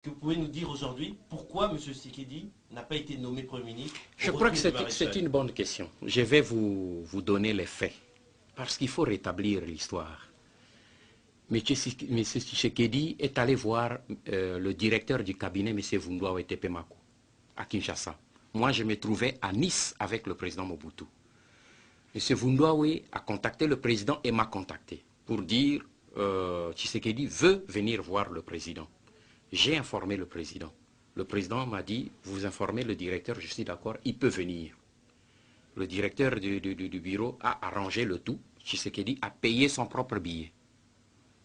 Que vous pouvez nous dire aujourd'hui pourquoi M. Tshisekedi n'a pas été nommé Premier ministre Je crois que c'est une bonne question. Je vais vous donner les faits, parce qu'il faut rétablir l'histoire. M. Tshisekedi est allé voir le directeur du cabinet, M. Vundoawe Tepemako, à Kinshasa. Moi, je me trouvais à Nice avec le président Mobutu. M. Vundoawe a contacté le président et m'a contacté pour dire Tshisekedi veut venir voir le président. J'ai informé le président. Le président m'a dit, vous informez le directeur, je suis d'accord, il peut venir. Le directeur du bureau a arrangé le tout. Tshisekedi a payé son propre billet.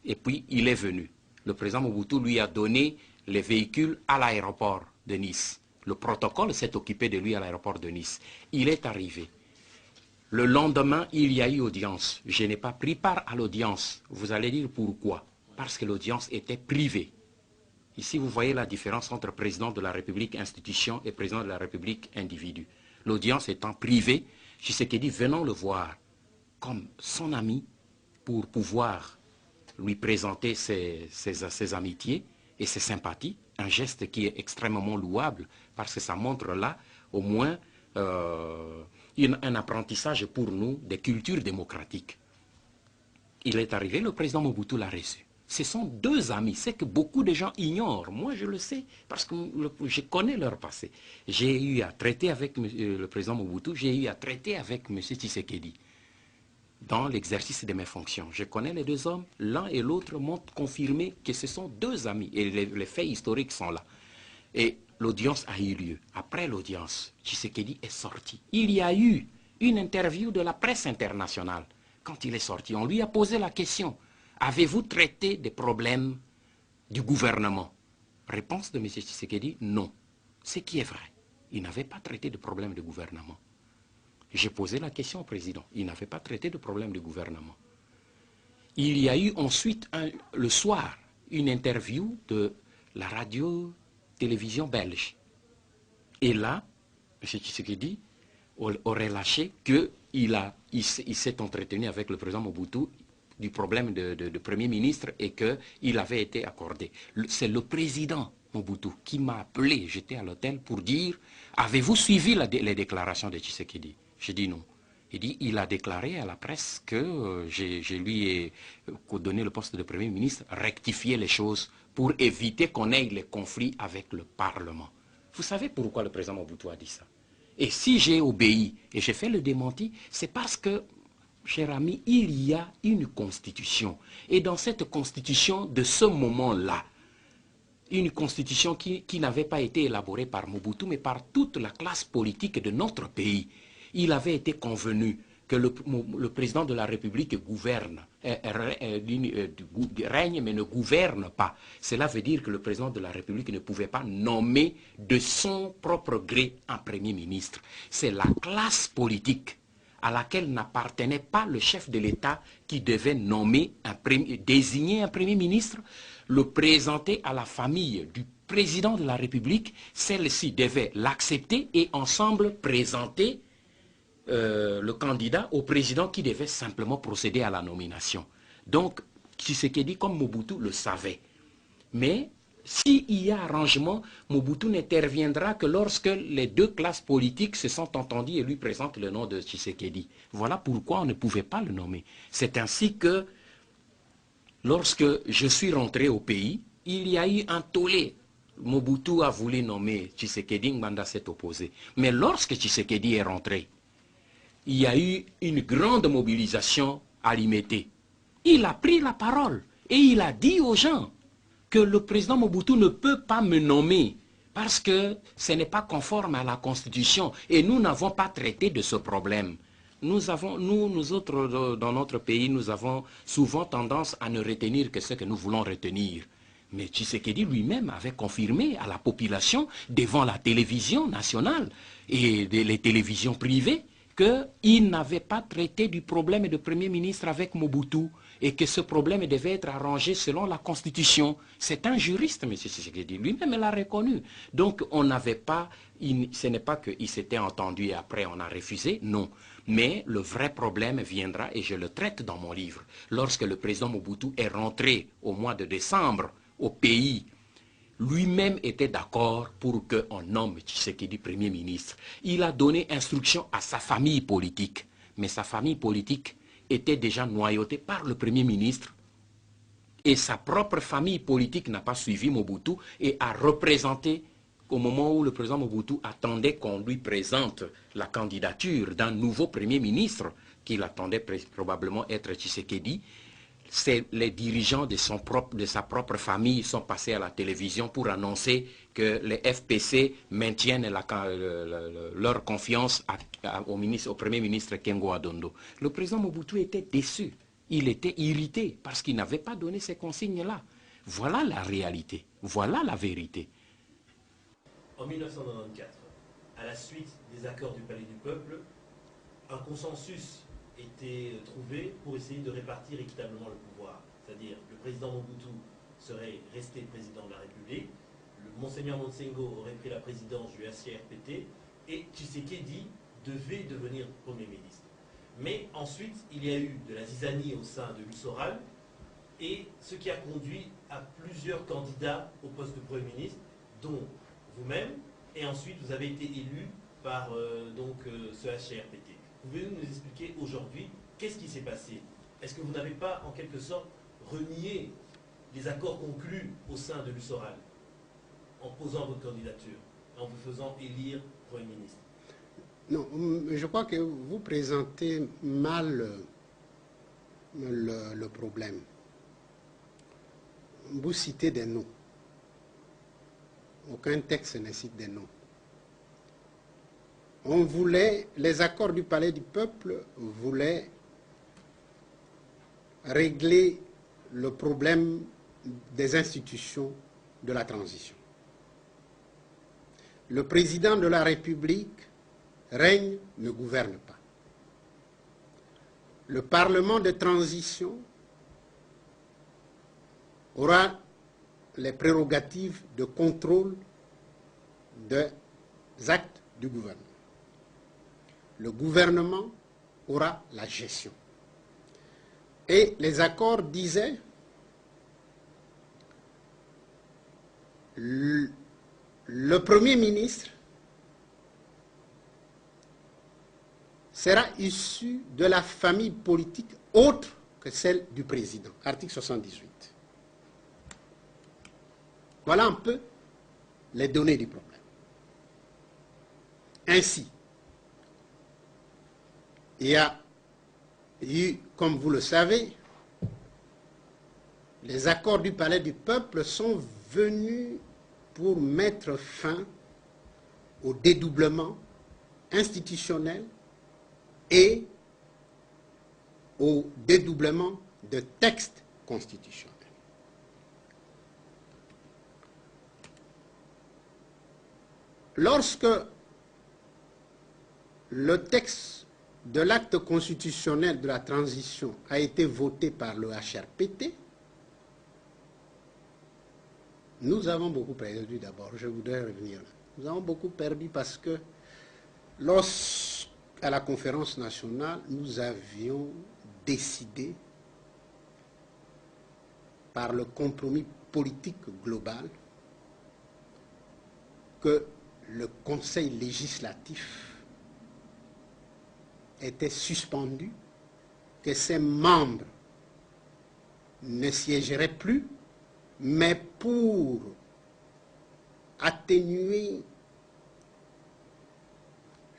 Et puis, il est venu. Le président Mobutu lui a donné les véhicules à l'aéroport de Nice. Le protocole s'est occupé de lui à l'aéroport de Nice. Il est arrivé. Le lendemain, il y a eu audience. Je n'ai pas pris part à l'audience. Vous allez dire pourquoi. Parce que l'audience était privée. Ici, vous voyez la différence entre président de la République institution et président de la République individu. L'audience étant privée, Tshisekedi venant le voir comme son ami pour pouvoir lui présenter ses amitiés et ses sympathies, un geste qui est extrêmement louable parce que ça montre là au moins un apprentissage pour nous des cultures démocratiques. Il est arrivé, le président Mobutu l'a reçu. Ce sont deux amis, c'est que beaucoup de gens ignorent. Moi, je le sais, parce que je connais leur passé. J'ai eu à traiter avec le président Mobutu, j'ai eu à traiter avec M. Tshisekedi dans l'exercice de mes fonctions. Je connais les deux hommes, l'un et l'autre m'ont confirmé que ce sont deux amis, et les faits historiques sont là. Et l'audience a eu lieu. Après l'audience, Tshisekedi est sorti. Il y a eu une interview de la presse internationale. Quand il est sorti, on lui a posé la question. Avez-vous traité des problèmes du gouvernement? Réponse de M. Tshisekedi, non. Ce qui est vrai. Il n'avait pas traité de problèmes de gouvernement. J'ai posé la question au président. Il n'avait pas traité de problème de gouvernement. Il y a eu ensuite, le soir, une interview de la radio-télévision belge. Et là, M. Tshisekedi aurait lâché qu'il s'est entretenu avec le président Mobutu du problème de Premier ministre et qu'il avait été accordé. C'est le président Mobutu qui m'a appelé, j'étais à l'hôtel, pour dire « Avez-vous suivi les déclarations de Tshisekedi ?» J'ai dit non. Il dit, il a déclaré à la presse que je lui ai donné le poste de Premier ministre, rectifier les choses pour éviter qu'on ait les conflits avec le Parlement. Vous savez pourquoi le président Mobutu a dit ça? Et si j'ai obéi et j'ai fait le démenti, c'est parce que, cher ami, il y a une constitution. Et dans cette constitution, de ce moment-là, une constitution qui n'avait pas été élaborée par Mobutu, mais par toute la classe politique de notre pays, il avait été convenu que le président de la République gouverne, règne mais ne gouverne pas. Cela veut dire que le président de la République ne pouvait pas nommer de son propre gré un Premier ministre. C'est la classe politique à laquelle n'appartenait pas le chef de l'État qui devait désigner un Premier ministre, le présenter à la famille du président de la République. Celle-ci devait l'accepter et ensemble présenter le candidat au président qui devait simplement procéder à la nomination. Donc, Tshisekedi, comme Mobutu, le savait. Mais s'il y a arrangement, Mobutu n'interviendra que lorsque les deux classes politiques se sont entendues et lui présentent le nom de Tshisekedi. Voilà pourquoi on ne pouvait pas le nommer. C'est ainsi que, lorsque je suis rentré au pays, il y a eu un tollé. Mobutu a voulu nommer Tshisekedi, Nganda s'est opposé. Mais lorsque Tshisekedi est rentré, il y a eu une grande mobilisation à Limete. Il a pris la parole et il a dit aux gens que le président Mobutu ne peut pas me nommer parce que ce n'est pas conforme à la Constitution et nous n'avons pas traité de ce problème. Nous autres, dans notre pays, nous avons souvent tendance à ne retenir que ce que nous voulons retenir. Mais Tshisekedi lui-même avait confirmé à la population devant la télévision nationale et les télévisions privées qu'il n'avait pas traité du problème de Premier ministre avec Mobutu et que ce problème devait être arrangé selon la Constitution. C'est un juriste, M. Tshisekedi, lui-même l'a reconnu. Donc on n'avait pas, ce n'est pas qu'il s'était entendu et après on a refusé, non. Mais le vrai problème viendra, et je le traite dans mon livre, lorsque le président Mobutu est rentré au mois de décembre au pays lui-même était d'accord pour qu'on nomme Tshisekedi Premier ministre. Il a donné instruction à sa famille politique. Mais sa famille politique était déjà noyautée par le Premier ministre. Et sa propre famille politique n'a pas suivi Mobutu et a représenté, au moment où le président Mobutu attendait qu'on lui présente la candidature d'un nouveau Premier ministre, qu'il attendait probablement être Tshisekedi, les dirigeants de sa propre famille sont passés à la télévision pour annoncer que les FPC maintiennent leur confiance au Premier ministre Kengo Adondo. Le président Mobutu était déçu, il était irrité parce qu'il n'avait pas donné ces consignes-là. Voilà la réalité, voilà la vérité. En 1994, à la suite des accords du Palais du Peuple, un consensus était trouvé pour essayer de répartir équitablement le pouvoir. C'est-à-dire le président Mobutu serait resté président de la République, le Monseigneur Montsengo aurait pris la présidence du HCRPT et Tshisekedi devait devenir Premier ministre. Mais ensuite, il y a eu de la zizanie au sein de l'USORAL et ce qui a conduit à plusieurs candidats au poste de Premier ministre, dont vous-même, et ensuite vous avez été élu par ce HCRPT. Pouvez-vous nous expliquer aujourd'hui qu'est-ce qui s'est passé? Est-ce que vous n'avez pas en quelque sorte renié les accords conclus au sein de l'USORAL en posant votre candidature, en vous faisant élire Premier ministre? Non, je crois que vous présentez mal le problème. Vous citez des noms. Aucun texte ne cite des noms. On voulait, les accords du Palais du Peuple voulaient régler le problème des institutions de la transition. Le président de la République règne, ne gouverne pas. Le Parlement de transition aura les prérogatives de contrôle des actes du gouvernement. Le gouvernement aura la gestion. Et les accords disaient le Premier ministre sera issu de la famille politique autre que celle du président. Article 78. Voilà un peu les données du problème. Ainsi, il y a eu, comme vous le savez, les accords du Palais du Peuple sont venus pour mettre fin au dédoublement institutionnel et au dédoublement de textes constitutionnels. Lorsque le texte de l'acte constitutionnel de la transition a été voté par le HRPT, nous avons beaucoup perdu d'abord, je voudrais revenir là. Nous avons beaucoup perdu parce que à la conférence nationale, nous avions décidé par le compromis politique global que le Conseil législatif était suspendu, que ses membres ne siégeraient plus, mais pour atténuer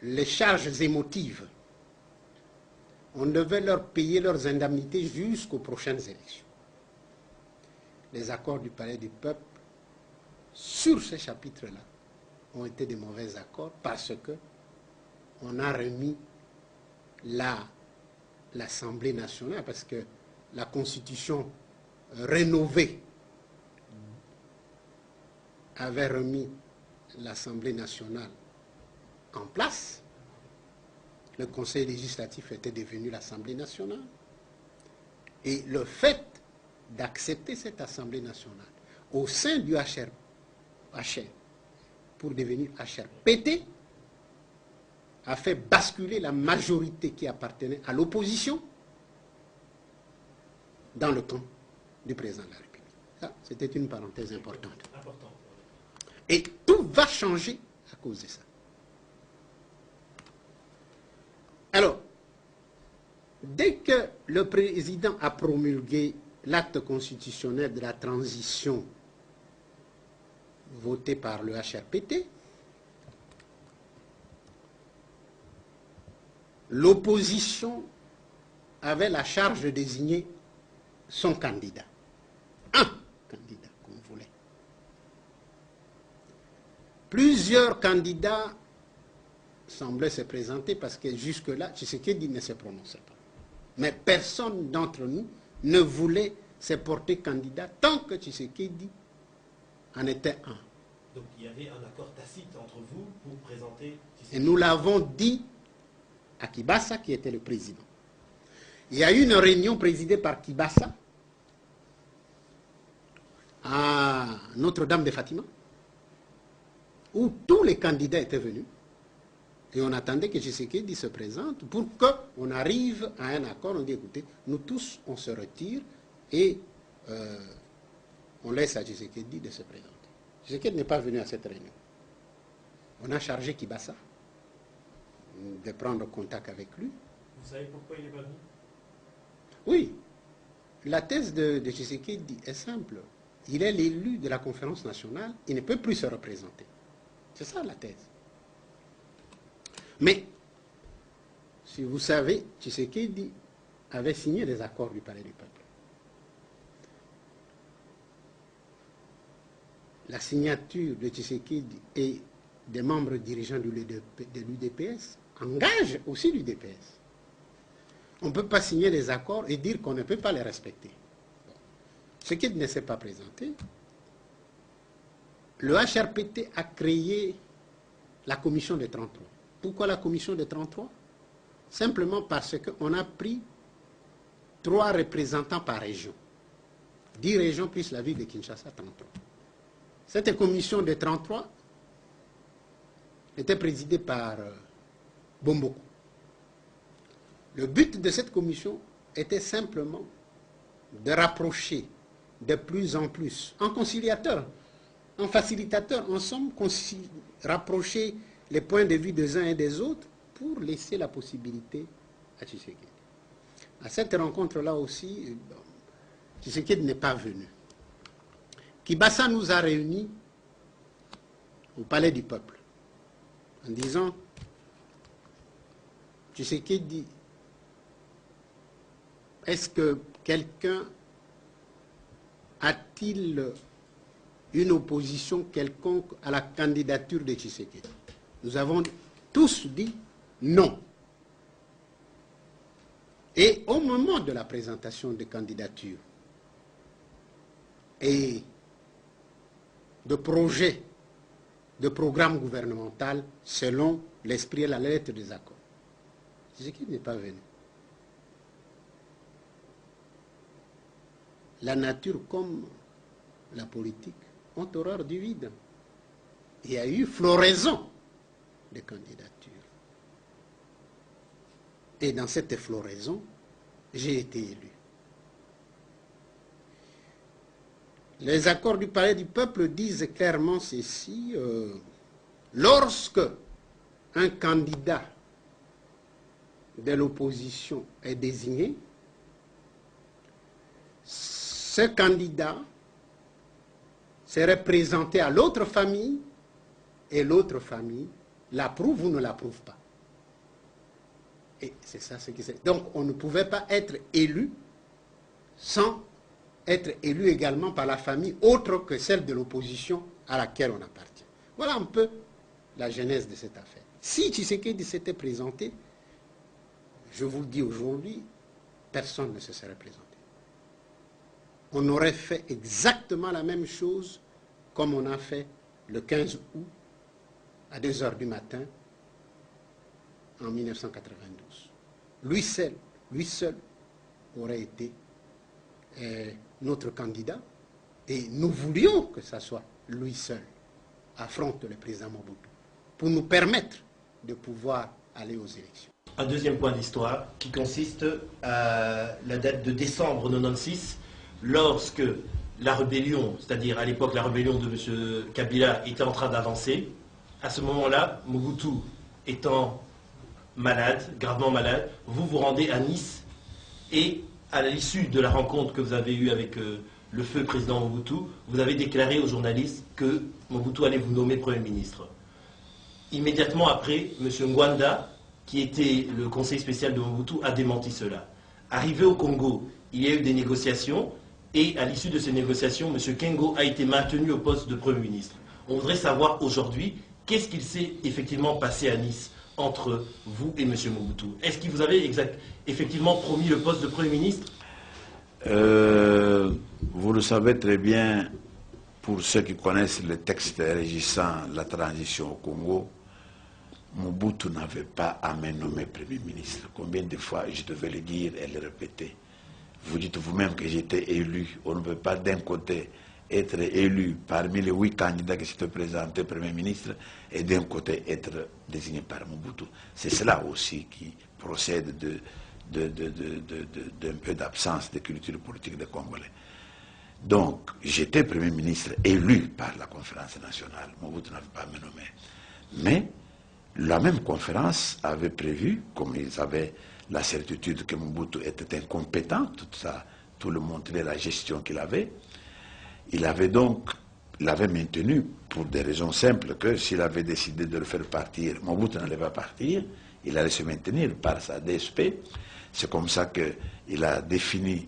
les charges émotives, on devait leur payer leurs indemnités jusqu'aux prochaines élections. Les accords du Palais du Peuple sur ce chapitre-là ont été de mauvais accords parce qu'on a remis l'Assemblée nationale, parce que la Constitution rénovée avait remis l'Assemblée nationale en place. Le Conseil législatif était devenu l'Assemblée nationale. Et le fait d'accepter cette Assemblée nationale au sein du HR pour devenir HRPT a fait basculer la majorité qui appartenait à l'opposition dans le camp du président de la République. Ça, c'était une parenthèse importante. va changer à cause de ça. Alors, dès que le président a promulgué l'acte constitutionnel de la transition voté par le HRPT, l'opposition avait la charge de désigner son candidat. Un candidat qu'on voulait. Plusieurs candidats semblaient se présenter parce que jusque-là, Tshisekedi ne se prononçait pas. Mais personne d'entre nous ne voulait se porter candidat tant que Tshisekedi en était un. Donc il y avait un accord tacite entre vous pour présenter Tshisekedi. Et nous l'avons dit à Kibasa, qui était le président. Il y a eu une réunion présidée par Kibasa à Notre-Dame de Fatima, où tous les candidats étaient venus, et on attendait que Tshisekedi se présente pour qu'on arrive à un accord. On dit, écoutez, nous tous, on se retire et on laisse à Tshisekedi de se présenter. Tshisekedi n'est pas venu à cette réunion. On a chargé Kibasa de prendre contact avec lui. Vous savez pourquoi il n'est pas venu? Oui, la thèse de Tshisekedi est simple. Il est l'élu de la conférence nationale, il ne peut plus se représenter. C'est ça la thèse. Mais, si vous savez, Tshisekedi avait signé les accords du Palais du Peuple. La signature de Tshisekedi et des membres dirigeants de l'UDPS engage aussi l'UDPS. On ne peut pas signer des accords et dire qu'on ne peut pas les respecter. Tshisekedi ne s'est pas présenté. Le HRPT a créé la commission des 33. Pourquoi la commission des 33? Simplement parce qu'on a pris 3 représentants par région. 10 régions plus la ville de Kinshasa, 33. Cette commission des 33 était présidée par Bomboko. Le but de cette commission était simplement de rapprocher de plus en plus, en conciliateur, en facilitateur, en somme, rapprocher les points de vue des uns et des autres pour laisser la possibilité à Tshisekedi. À cette rencontre-là aussi, Tshisekedi n'est pas venu. Kibasa nous a réunis au Palais du Peuple en disant, Tshisekedi, est-ce que quelqu'un a-t-il une opposition quelconque à la candidature de Tshisekedi? Nous avons tous dit non. Et au moment de la présentation des candidatures et de projets, de programme gouvernemental selon l'esprit et la lettre des accords, Tshisekedi n'est pas venu. La nature comme la politique ont horreur du vide. Il y a eu floraison de candidatures. Et dans cette floraison, j'ai été élu. Les accords du Palais du Peuple disent clairement ceci, lorsque un candidat de l'opposition est désigné, ce candidat serait présenté à l'autre famille et l'autre famille l'approuve ou ne l'approuve pas. Et c'est ça ce qui c'est. Donc on ne pouvait pas être élu sans être élu également par la famille autre que celle de l'opposition à laquelle on appartient. Voilà un peu la genèse de cette affaire. Si Tshisekedi s'était présenté, je vous le dis aujourd'hui, personne ne se serait présenté. On aurait fait exactement la même chose comme on a fait le 15 août à 2 h du matin en 1992. Lui seul aurait été notre candidat et nous voulions que ce soit lui seul affronte le président Mobutu pour nous permettre de pouvoir aller aux élections. Un deuxième point d'histoire qui consiste à la date de décembre 96, lorsque la rébellion, c'est-à-dire à l'époque la rébellion de M. Kabila était en train d'avancer. À ce moment-là, Mobutu étant malade, gravement malade, vous vous rendez à Nice et à l'issue de la rencontre que vous avez eue avec le feu président Mobutu, vous avez déclaré aux journalistes que Mobutu allait vous nommer Premier ministre. Immédiatement après, M. Ngwanda, qui était le conseiller spécial de Mobutu, a démenti cela. Arrivé au Congo, il y a eu des négociations et à l'issue de ces négociations, M. Kengo a été maintenu au poste de Premier ministre. On voudrait savoir aujourd'hui qu'est-ce qu'il s'est effectivement passé à Nice entre vous et M. Mobutu. Est-ce qu'il vous avait effectivement promis le poste de Premier ministre? Vous le savez très bien, pour ceux qui connaissent le texte régissant la transition au Congo, Mobutu n'avait pas à me nommer Premier ministre. Combien de fois je devais le dire et le répéter? Vous dites vous-même que j'étais élu. On ne peut pas d'un côté être élu parmi les 8 candidats qui s'étaient présentés Premier ministre et d'un côté être désigné par Mobutu. C'est cela aussi qui procède d'un peu d'absence de culture politique des Congolais. Donc, j'étais Premier ministre élu par la conférence nationale. Mobutu n'avait pas à me nommer. Mais la même conférence avait prévu, comme ils avaient la certitude que Mobutu était incompétent, tout le montrait la gestion qu'il avait, il l'avait maintenu pour des raisons simples, que s'il avait décidé de le faire partir, Mobutu n'allait pas partir, il allait se maintenir par sa DSP. C'est comme ça qu'il a défini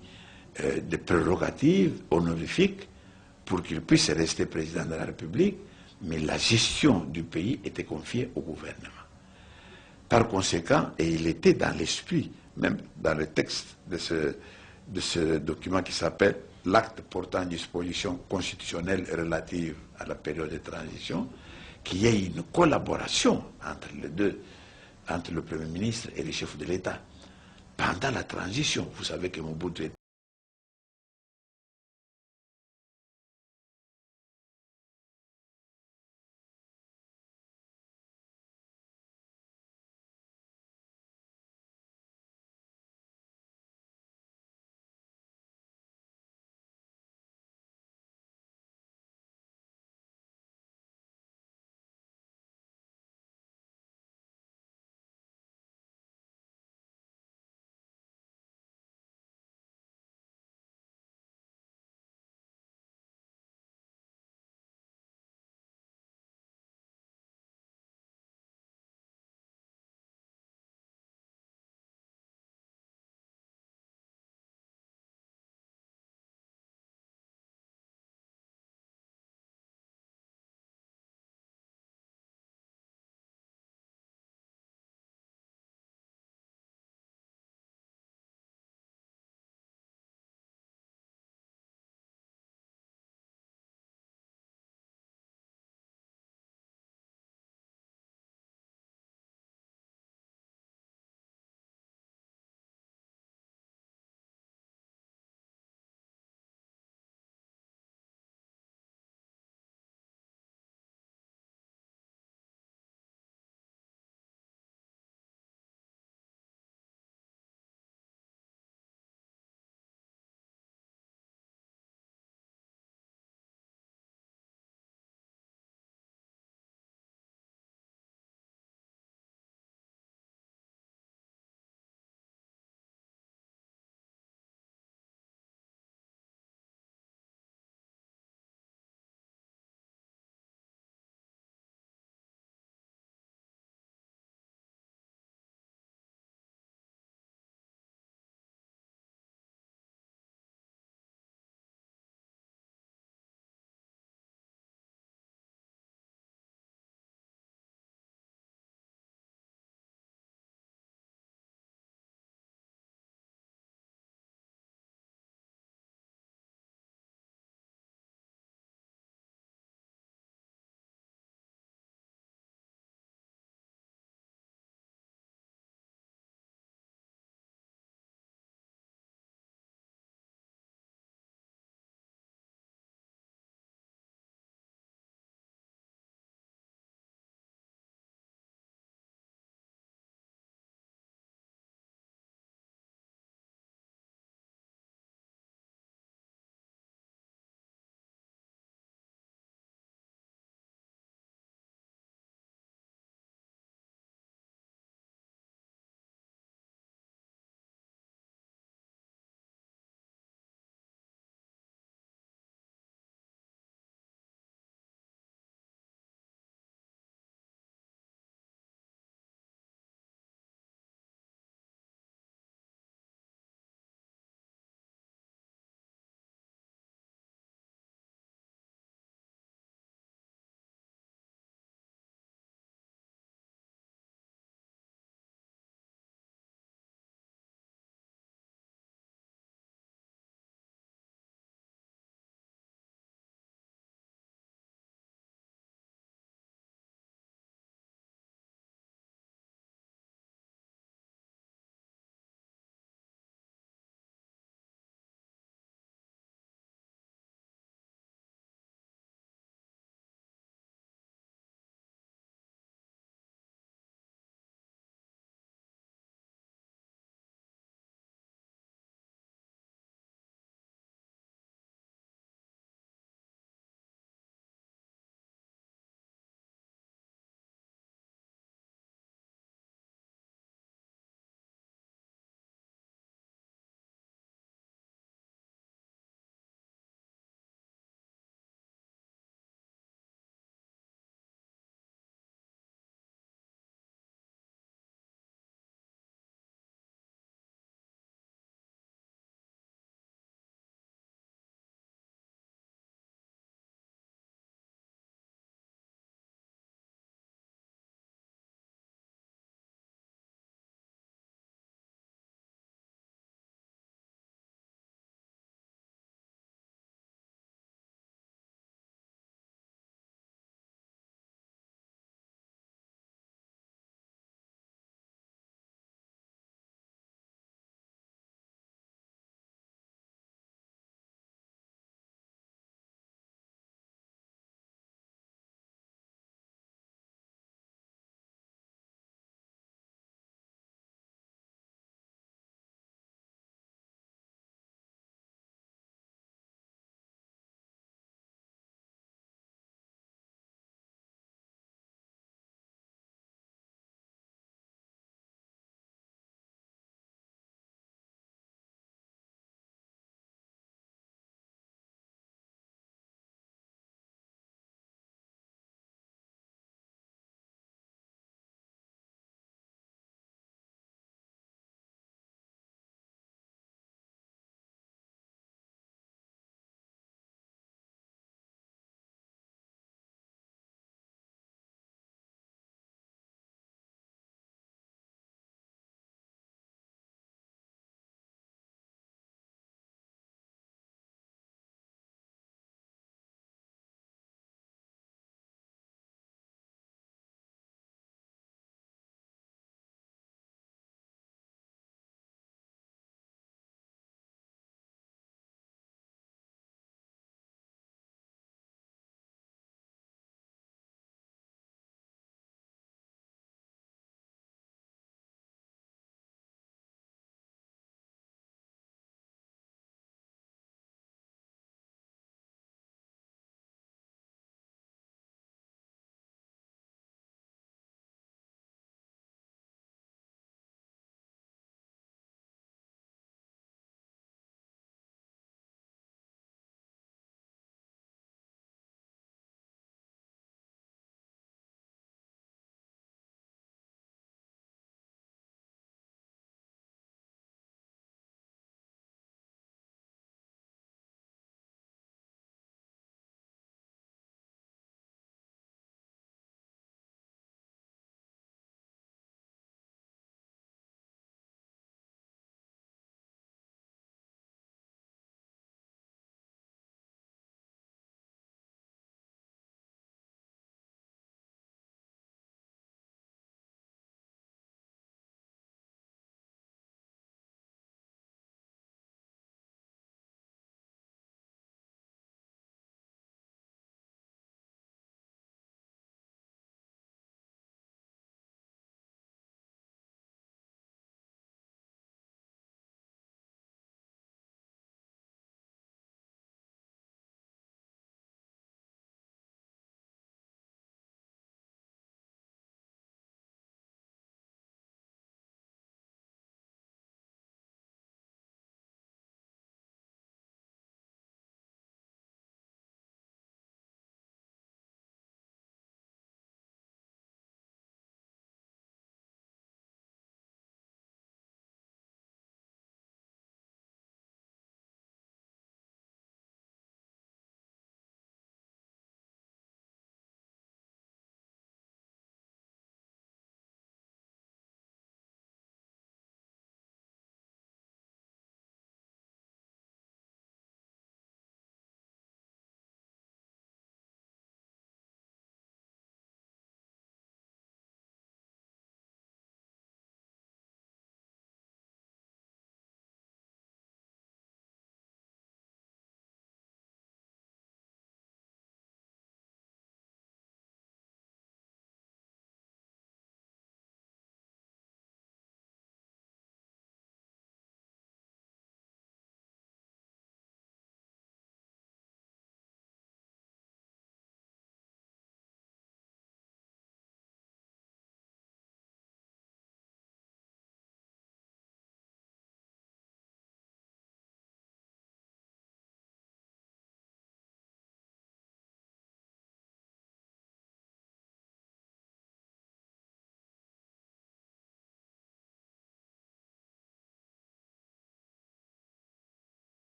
des prérogatives honorifiques pour qu'il puisse rester président de la République, mais la gestion du pays était confiée au gouvernement. Par conséquent, et il était dans l'esprit, même dans le texte de ce document qui s'appelle l'acte portant disposition constitutionnelle relative à la période de transition, qu'il y ait une collaboration entre les deux, entre le Premier ministre et le chef de l'État. Pendant la transition, vous savez que Mobutu